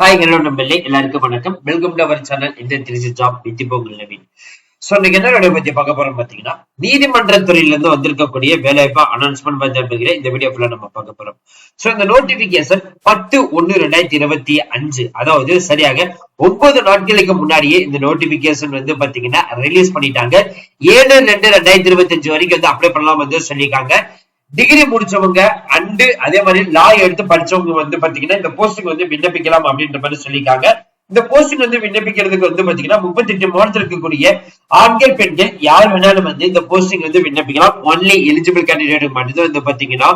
Hi hello நம்பளே எல்லாருக்கும் வணக்கம். வெல்கம் டு அவர் சேனல் இந்த திருச்சி ஜாப் வித் போகல் நவீன். சோ இன்னைக்கு என்ன பத்தி பார்க்க போறோம் பாத்தீங்கன்னா, நீதிமன்ற துறையில இருந்து வந்திருக்கக்கூடிய வேலைவாய்ப்பு அனௌன்ஸ்மெண்ட் பத்தி இந்த வீடியோ ஃபுல்லா நம்ம பார்க்க போறோம். சோ இந்த நோட்டிபிகேஷன் 10/1/2025, அதாவது சரியாக 9 நாட்களுக்கு முன்னாடியே இந்த நோட்டிபிகேஷன் வந்து பாத்தீங்கன்னா ரிலீஸ் பண்ணிட்டாங்க. 7/2/2025 வரைக்கும் வந்து அப்ளை பண்ணலாம் வந்து சொல்லியிருக்காங்க. டிகிரி முடிச்சவங்க அண்டு அதே மாதிரி லா எடுத்து படிச்சவங்க வந்து பாத்தீங்கன்னா இந்த போஸ்டிங் வந்து விண்ணப்பிக்கலாம் அப்படின்ற மாதிரி சொல்லியிருக்காங்க. இந்த போஸ்டிங் வந்து விண்ணப்பிக்கிறதுக்கு வந்து பாத்தீங்கன்னா 38 மாவட்டத்தில் இருக்கக்கூடிய ஆண்கள் பெண்கள் யார் வேணாலும் வந்து இந்த போஸ்டிங் வந்து விண்ணப்பிக்கலாம். ஒன்லி எலிஜிபிள் கேண்டிடேட் மட்டும் வந்து பாத்தீங்கன்னா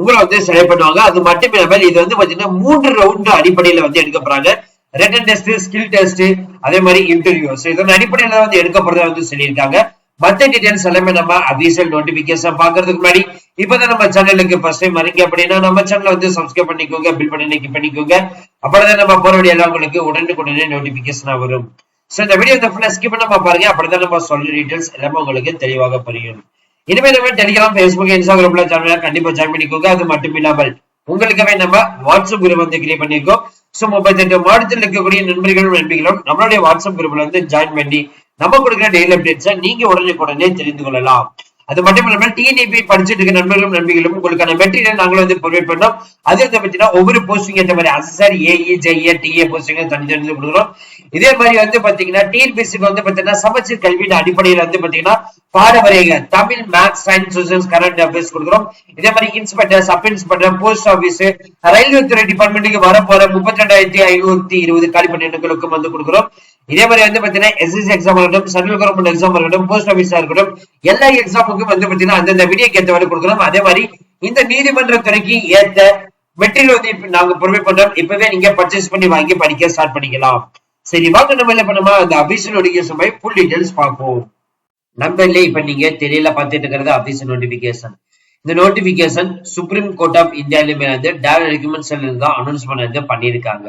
உங்களை வந்து செலக்ட் பண்ணுவாங்க. அது மட்டும் இல்லாமல் இது வந்து பாத்தீங்கன்னா 3 ரவுண்ட் அடிப்படையில வந்து எடுக்க போறாங்க. ரிட்டன் டெஸ்ட், ஸ்கில் டெஸ்ட், அதே மாதிரி இன்டர்வியூ. இதன் அடிப்படையில வந்து எடுக்கப்படுறதா வந்து சொல்லியிருக்காங்க. மற்ற டீடைல்ஸ் எல்லாமே நம்ம அபிஷியல் நோட்டிபிகேஷன் பாக்குறதுக்கு முன்னாடி இப்பதான் நம்ம சேனலுக்கு ஃபர்ஸ்ட் டைம் வரீங்க அப்படின்னா நம்ம சேனலை வந்து சப்ஸ்கிரைப் பண்ணிக்கோங்க, பில் பண்ணி பண்ணிக்கோங்க. அப்பதான் நம்ம போற வீடியோ எல்லாம் உங்களுக்கு உடனுக்குடனே நோட்டிபிகேஷனா வரும். சோ இந்த வீடியோ ஃபுல்லா ஸ்கிப் பண்ணாம பாருங்க, அப்படிதான் நம்ம சொல்ற டீடைல்ஸ் எல்லாமே உங்களுக்கு தெளிவாக புரியும். இனிமே நம்ம டெலிகிராம், ஃபேஸ்புக், இன்ஸ்டாகிராம்ல சேனலை கண்டிப்பா ஜாயின் பண்ணிக்கோங்க. அது மட்டும் இல்லாமல் உங்களுக்காக நம்ம வாட்ஸ்அப் குரூப் வந்து கிரியேட் பண்ணிருக்கோம். சோ 38 மாவட்டத்தில் இருக்கக்கூடிய நண்பர்களும் நண்பிகளும் நம்மளுடைய வாட்ஸ்அப் குரூப்ல வந்து ஜாயின் பண்ணி நம்ம கொடுக்கிற டெய்லி அப்டேட்ஸை நீங்க உடனே தெரிந்து கொள்ளலாம். அது மட்டும் இல்லாமல் டிஎன்இபி படிச்சுட்டு இருக்க நண்பர்களும் நண்பிகளும் உங்களுக்கான மெட்டீரியல் நாங்களும் வந்து ப்ரொவைட் பண்ணோம். அது வந்து பாத்தீங்கன்னா ஒவ்வொரு போஸ்டிங் ஏற்ற மாதிரி அசஸர், ஏஇ, ஜெய்ஏ, டிஏ போஸ்டிங் தனித்தனி கொடுக்குறோம். இதே மாதிரி வந்து பாத்தீங்கன்னா டிஎன்பிஎஸ்சிக்கு வந்து பாத்தீங்கன்னா சமச்சீர் கல்வியின் அடிப்படையில் வந்து பாத்தீங்கன்னா பாடவரைகள் Tamil, maths, science, social, current affairs கொடுக்குறோம். இதே மாதிரி inspector, sub inspector, post office, railway துறை டிபார்ட்மெண்ட்டுக்கு வரப்போற 32,520 காலி பணியிடங்களுக்கும் வந்து கொடுக்குறோம். இதே மாதிரி வந்து பாத்தீங்கன்னா எஸ்எஸ்சி எக்ஸாம் இருக்கட்டும், சென்ட்ரல் கவர்மெண்ட் எக்ஸாம் இருக்கட்டும், போஸ்ட் ஆபீஸா இருக்கட்டும், எல்லா எக்ஸாமுக்கும் வந்து பாத்தீங்கன்னா அந்தந்த வீடியோக்கு ஏற்றவாறு கொடுக்குறோம். அதே மாதிரி இந்த நீதிமன்ற துறைக்கு ஏற்ற மெட்டீரியல் வந்து இப்ப நாங்க ப்ரொவைட் பண்றோம். இப்பவே நீங்க பர்ச்சேஸ் பண்ணி வாங்கி படிக்க ஸ்டார்ட் பண்ணிக்கலாம். சரி வாங்க நம்ம என்ன பண்ணுமா அந்த official notification by full details பார்ப்போம். நம்ம இல்ல இப்ப நீங்க தெரியல பார்த்துட்டு இருக்கிறது அபிஷியல் நோட்டிபிகேஷன். இந்த நோட்டிபிகேஷன் சுப்ரீம் கோர்ட் ஆஃப் இந்தியாலுமே வந்து டைரக்ட் ரெக்கமெண்டேஷன்ல இருந்து தான் அனௌன்ஸ்மெண்ட் வந்து பண்ணிருக்காங்க.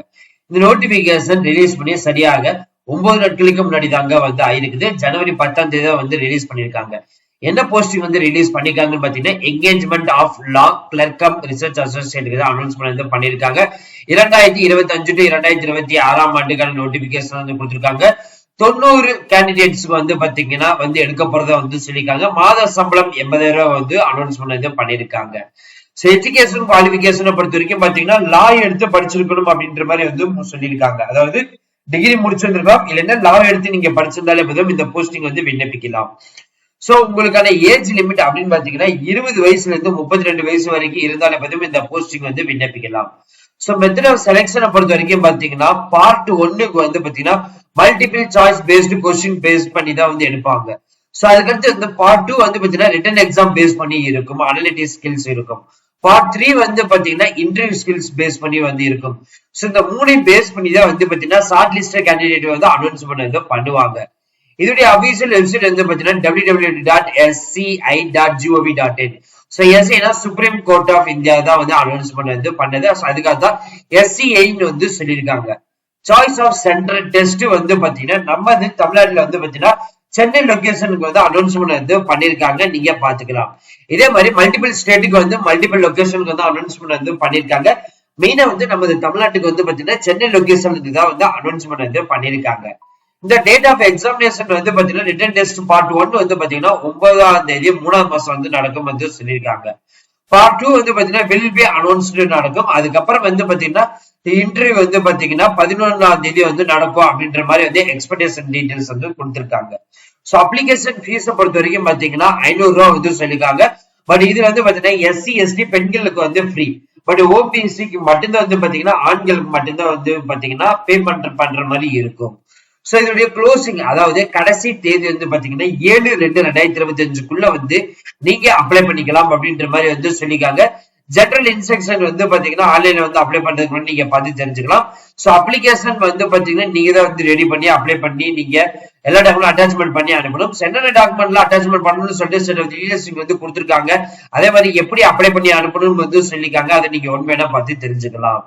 இந்த நோட்டிபிகேஷன் ரிலீஸ் பண்ணி சரியாக 9 நாட்களுக்கு முன்னாடி தாங்க வந்து ஆயிருக்குது. ஜனவரி 10ஆம் தேதி வந்து ரிலீஸ் பண்ணிருக்காங்க. என்ன போஸ்டிங் வந்து ரிலீஸ் பண்ணிருக்காங்கன்னு பாத்தீங்கன்னா engagement of law clerk cum research associate announcement வந்து பண்ணிருக்காங்க. 2025 to 2026 ஆண்டுக்கான நோட்டிபிகேஷன் வந்து கொடுத்திருக்காங்க. 90 கேண்டிடேட்ஸ்க்கு வந்து பாத்தீங்கன்னா வந்து எடுக்க போறதா வந்து சொல்லியிருக்காங்க. மாத சம்பளம் 80,000 வந்து அனௌன்ஸ்மெண்ட் வந்து பண்ணிருக்காங்க. எஜுகேஷன் குவாலிபிகேஷனை பொறுத்த வரைக்கும் பாத்தீங்கன்னா லா எடுத்து படிச்சிருக்கணும் அப்படின்ற மாதிரி வந்து சொல்லியிருக்காங்க. அதாவது டிகிரி முடிச்சிருந்திருக்கலாம், இல்லைன்னா லா எடுத்து நீங்க படிச்சிருந்தாலே போதும் இந்த போஸ்டிங் வந்து விண்ணப்பிக்கலாம். சோ உங்களுக்கான ஏஜ் லிமிட் அப்படின்னு பாத்தீங்கன்னா 20 வயசுல இருந்து 32 வயசு வரைக்கும் இருந்தாலே போதும் இந்த போஸ்டிங் வந்து விண்ணப்பிக்கலாம். சோ மெத்தட் ஆஃப் செலக்ஷனை பொறுத்த வரைக்கும் பாத்தீங்கன்னா பார்ட் 1க்கு வந்து பாத்தீங்கன்னா multiple choice based question base பண்ணி தான் வந்து எடுப்பாங்க. சோ அதுக்கடுத்து இந்த பார்ட் 2 வந்து பாத்தீங்கன்னா ரிட்டன் எக்ஸாம் பேஸ் பண்ணி இருக்கும், அனலிட்டிக் ஸ்கில்ஸ் இருக்கும். பார்ட் 3 வந்து பாத்தீங்கன்னா இன்டர்வியூ ஸ்கில்ஸ் பேஸ் பண்ணி வந்து இருக்கும். சோ இந்த 3 பேஸ் பண்ணி தான் வந்து பாத்தீங்கன்னா ஷார்ட் லிஸ்டட் கேண்டிடேட் வந்து அனௌன்ஸ்மெண்ட் வந்து பண்ணுவாங்க. இதோட அபிஷியல் வெப்சைட் வந்து பாத்தீங்கன்னா www.sci.gov.in. சோ எஸ்சினா சுப்ரீம் கோர்ட் ஆஃப் இந்தியா தான் வந்து அனௌன்ஸ்மெண்ட் வந்து பண்ணது. அதுக்காக தான் எஸ்சிஐன்னு வந்து சொல்லியிருக்காங்க. சாய்ஸ் ஆஃப் சென்டர் டெஸ்ட் வந்து பாத்தீங்கன்னா நம்ம வந்து தமிழ்நாட்டுல வந்து பாத்தீங்கன்னா சென்னை லொகேஷனுக்கு வந்து அனௌன்ஸ்மெண்ட் வந்து பண்ணிருக்காங்க, நீங்க பாத்துக்கலாம். இதே மாதிரி மல்டிபிள் ஸ்டேட்டுக்கு வந்து மல்டிபிள் லொகேஷனுக்கு வந்து அனௌன்ஸ்மெண்ட் வந்து பண்ணிருக்காங்க. மெயினா வந்து நமது தமிழ்நாட்டுக்கு வந்து பாத்தீங்கன்னா சென்னை லொகேஷனுக்கு தான் வந்து அனௌன்ஸ்மெண்ட் வந்து பண்ணிருக்காங்க. இந்த டேட் ஆஃப் எக்ஸாமினேஷன் வந்து பாத்தீங்கன்னா ரிட்டன் டெஸ்ட் பார்ட் 1 வந்து பாத்தீங்கன்னா 9ஆம் தேதி 3ஆம் மாசம் வந்து நடக்கும் வந்து சொல்லியிருக்காங்க. பார்ட் 2 வந்து பாத்தீங்கன்னா வில் பி அனௌன்ஸ்டு நடக்கும். அதுக்கப்புறம் வந்து பாத்தீங்கன்னா இன்டர்வியூ வந்து பாத்தீங்கன்னா 11ஆம் தேதி வந்து நடக்கும் அப்படின்ற மாதிரி வந்து எக்ஸ்பெக்டேஷன் டீடைல்ஸ் வந்து கொடுத்திருக்காங்க. சோ அப்ளிகேஷன் ஃபீஸ் பொறுத்த வரைக்கும் பாத்தீங்கன்னா 500 ரூபாய் வந்து சொல்லிருக்காங்க. பட் இது வந்து பாத்தீங்கன்னா எஸ்சி எஸ்டி பெண்களுக்கு வந்து ஃப்ரீ. பட் ஓபிசிக்கு மட்டும்தான் வந்து பாத்தீங்கன்னா ஆண்களுக்கு மட்டும்தான் வந்து பாத்தீங்கன்னா பே பண்ற மாதிரி இருக்கும். சோ இதனுடைய க்ளோசிங் அதாவது கடைசி தேதி வந்து பாத்தீங்கன்னா 7/2/2025 வந்து நீங்க அப்ளை பண்ணிக்கலாம் அப்படின்ற மாதிரி வந்து சொல்லிருக்காங்க. ஜெனரல் இன்ஸ்ட்ரக்ஷன் வந்து பாத்தீங்கன்னா ஆன்லைன்ல வந்து அப்ளை பண்றதுக்கு நீங்க பார்த்து தெரிஞ்சுக்கலாம். சோ அப்ளிகேஷன் வந்து பாத்தீங்கன்னா நீங்க தான் வந்து ரெடி பண்ணி அப்ளை பண்ணி நீங்க எல்லா டாக்குமெண்ட் அட்டாச்மெண்ட் பண்ணி அனுப்பணும். என்னென்ன டாக்குமெண்ட்ல அட்டாச்மெண்ட் பண்ணணும்னு சொல்லிட்டு சில டீடைல்ஸ் வந்து கொடுத்திருக்காங்க. அதே மாதிரி எப்படி அப்ளை பண்ணி அனுப்பணும்னு வந்து சொல்லிருக்காங்க. அதை நீங்க உண்மையான பார்த்து தெரிஞ்சுக்கலாம்.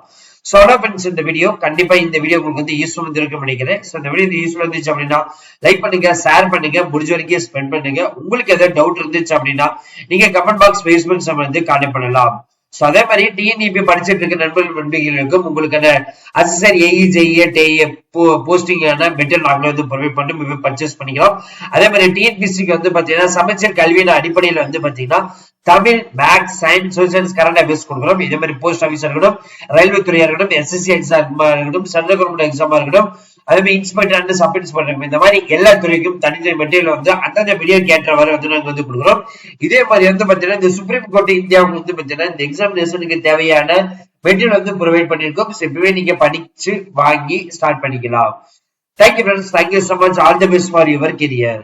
சோ ஃப்ரெண்ட்ஸ் இந்த வீடியோ கண்டிப்பா இந்த வீடியோ உங்களுக்கு வந்து யூஸ்ஃபுல் இருக்கும்னு நினைக்கிறேன். சோ இந்த வீடியோ யூஸ்ஃபுல் இருந்துச்சு அப்படின்னா லைக் பண்ணுங்க, ஷேர் பண்ணுங்க, முடிஞ்ச வரைக்கும் ஸ்பெண்ட் பண்ணுங்க. உங்களுக்கு ஏதாவது டவுட் இருந்துச்சு அப்படின்னா நீங்க கமெண்ட் பாக்ஸ், ஃபேஸ்புக் வந்து கான்டாக்ட் பண்ணலாம். சோ அதே மாதிரி டிஎன்இபி படிச்சிட்டு இருக்க நண்பர்கள் நண்பிகளுக்கும் உங்களுக்கான அசிஸ்டன்ட் ஏஇ போஸ்டிங்கான மெட்டீரியல் நாங்களே வந்து ப்ரொவைட் பண்ணி பர்ச்சேஸ் பண்ணிக்கிறோம். அதே மாதிரி டிஎன்பிசிக்கு வந்து பாத்தீங்கன்னா சமச்சீர் கல்வியின் அடிப்படையில வந்து பாத்தீங்கன்னா Tamil, maths, science, social science, current affairs கொடுக்குறோம். இதே மாதிரி போஸ்ட் ஆஃபீஸா இருக்கட்டும், ரயில்வே துறையா இருக்கட்டும், எஸ்எஸ்சி எக்ஸாமா இருக்கட்டும், சென்ட்ரல் கவர்மெண்ட் எக்ஸாமா இருக்கட்டும், அதே மாதிரி இன்ஸ்பெக்டர் அண்ட் சப் இன்ஸ்பெக்டர், இந்த மாதிரி எல்லா துறைக்கும் தனித்தனி மெட்டீரியல் வந்து அந்தந்த வீடியோ ஏற்றவாறு வந்து நாங்க வந்து கொடுக்குறோம். இதே மாதிரி வந்து பாத்தீங்கன்னா இந்த சுப்ரீம் கோர்ட் இந்தியாவுக்கு வந்து பாத்தீங்கன்னா இந்த எக்ஸாமினேஷனுக்கு தேவையான மெட்டீரியல் வந்து ப்ரொவைட் பண்ணிருக்கோம். இப்பவே நீங்க படிச்சு வாங்கி ஸ்டார்ட் பண்ணிக்கலாம். Thank you friends, thank you so much, all the best for your career.